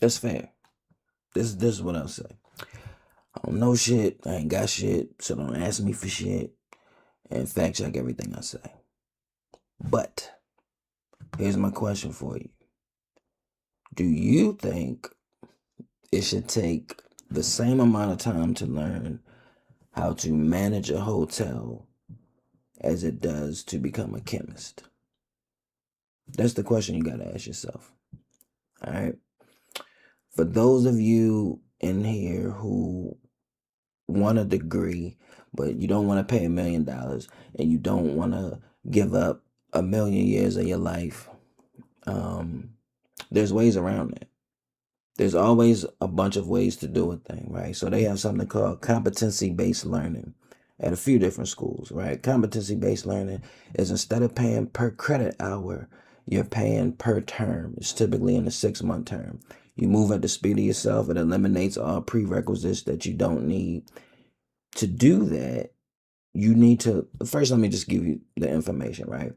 That's fair. This is what I'll say. I don't know shit. I ain't got shit. So don't ask me for shit. And fact check everything I say. But here's my question for you. Do you think it should take the same amount of time to learn how to manage a hotel as it does to become a chemist? That's the question you got to ask yourself. All right. For those of you in here who want a degree, but you don't want to pay $1 million and you don't want to give up 1,000,000 years of your life, there's ways around that. There's always a bunch of ways to do a thing, right? So they have something called competency-based learning at a few different schools, right? Competency-based learning is instead of paying per credit hour, you're paying per term. It's typically in a 6-month term. You move at the speed of yourself. It eliminates all prerequisites that you don't need. To do that, you need to, first let me just give you the information, right?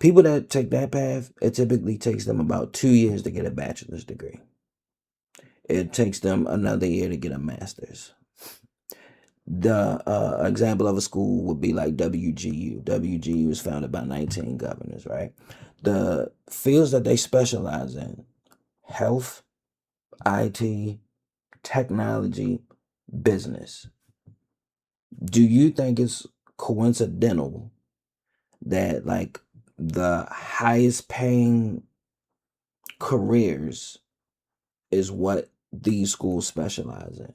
People that take that path, it typically takes them about 2 years to get a bachelor's degree. It takes them another year to get a master's. The example of a school would be like WGU. WGU was founded by 19 governors, right? The fields that they specialize in: health, IT, technology, business. Do you think it's coincidental that like the highest paying careers is what these schools specialize in?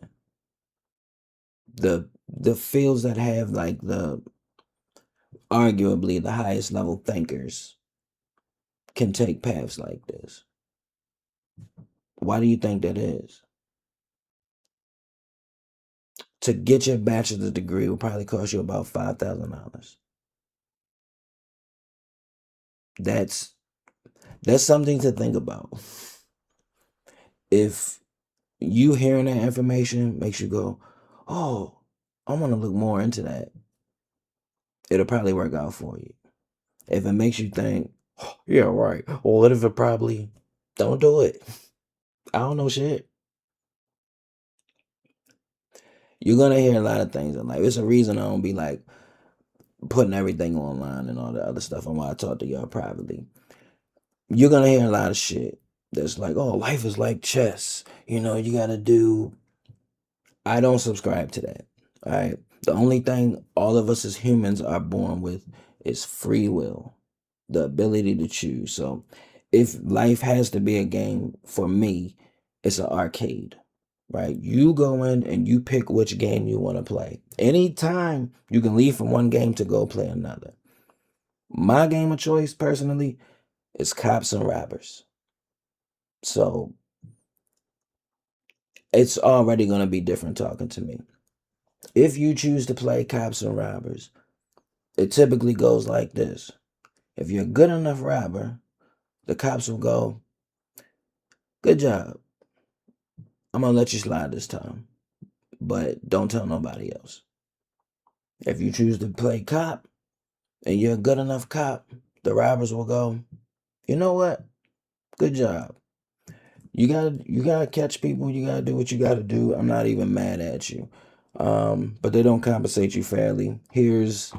The fields that have like the arguably the highest level thinkers can take paths like this. Why do you think that is? To get your bachelor's degree will probably cost you about $5,000. That's something to think about. If you hearing that information makes you go, oh, I want to look more into that, it'll probably work out for you. If it makes you think, oh, yeah, right. Well, what if it probably don't do it? I don't know shit. You're gonna hear a lot of things in life. It's a reason I don't be like putting everything online and all the other stuff and why I talk to y'all privately. You're gonna hear a lot of shit that's like, oh, life is like chess. You know, you gotta do. I don't subscribe to that. All right. The only thing all of us as humans are born with is free will, the ability to choose. So if life has to be a game, for me, it's an arcade, right? You go in and you pick which game you want to play. Anytime you can leave from one game to go play another. My game of choice, personally, is cops and robbers. So it's already going to be different talking to me. If you choose to play cops and robbers, it typically goes like this. If you're a good enough robber, the cops will go, good job. I'm going to let you slide this time, but don't tell nobody else. If you choose to play cop and you're a good enough cop, the robbers will go, you know what? Good job. You gotta catch people. You gotta do what you gotta do. I'm not even mad at you. But they don't compensate you fairly. Here's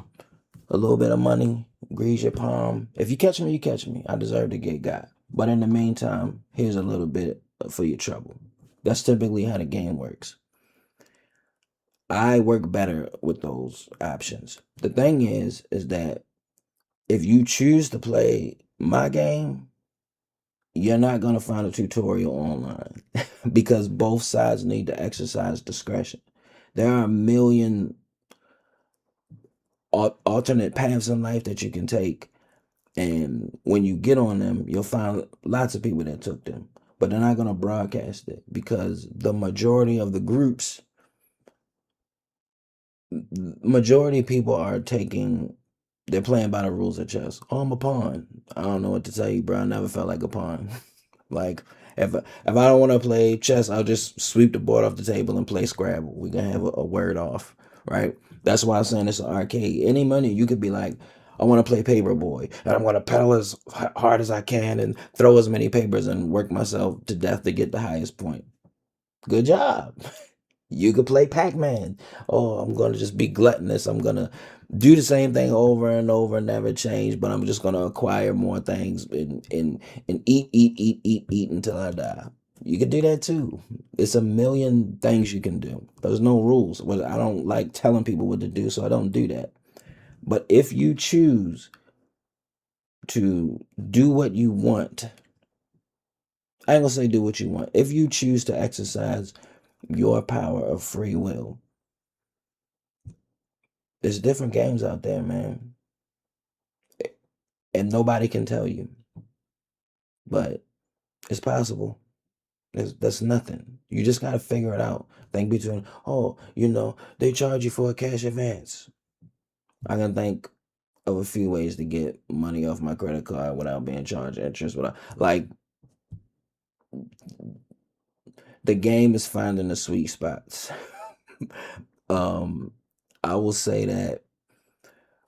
a little bit of money. Grease your palm. If you catch me, you catch me. I deserve to get got. But in the meantime, here's a little bit for your trouble. That's typically how the game works. I work better with those options. The thing is that if you choose to play my game, you're not going to find a tutorial online because both sides need to exercise discretion. There are a million alternate paths in life that you can take. And when you get on them, you'll find lots of people that took them. But they're not going to broadcast it because the majority of the groups, majority of people are they're playing by the rules of chess. Oh, I'm a pawn. I don't know what to tell you, bro. I never felt like a pawn. Like, if I don't want to play chess, I'll just sweep the board off the table and play Scrabble. We're going to have a word off, right? That's why I'm saying it's an arcade. Any money, you could be like, I want to play paperboy, and I'm going to pedal as hard as I can and throw as many papers and work myself to death to get the highest point. Good job. You could play Pac-Man. Oh, I'm going to just be gluttonous. I'm going to do the same thing over and over, never change, but I'm just going to acquire more things and eat until I die. You could do that too. It's a million things you can do. There's no rules. Well, I don't like telling people what to do, so I don't do that. But if you choose to do what you want, I ain't gonna say do what you want. If you choose to exercise your power of free will, there's different games out there, man. And nobody can tell you. But it's possible. That's nothing. You just gotta figure it out. Think between, oh, they charge you for a cash advance. I can think of a few ways to get money off my credit card without being charged interest. Without, like, the game is finding the sweet spots. um, I will say that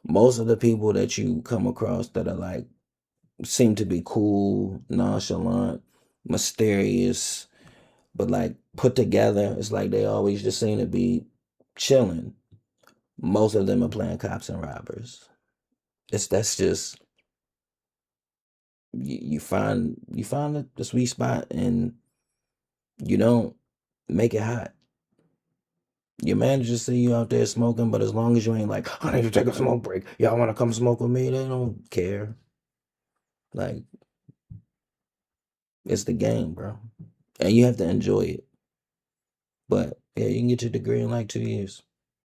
most of the people that you come across that are like seem to be cool, nonchalant, mysterious, but like put together. It's like they always just seem to be chilling. Most of them are playing cops and robbers. That's just you find the sweet spot and you don't make it hot. Your manager see you out there smoking, but as long as you ain't like, I need to take a smoke break. Y'all want to come smoke with me? They don't care. Like, it's the game, bro, and you have to enjoy it. But yeah, you can get your degree in like 2 years.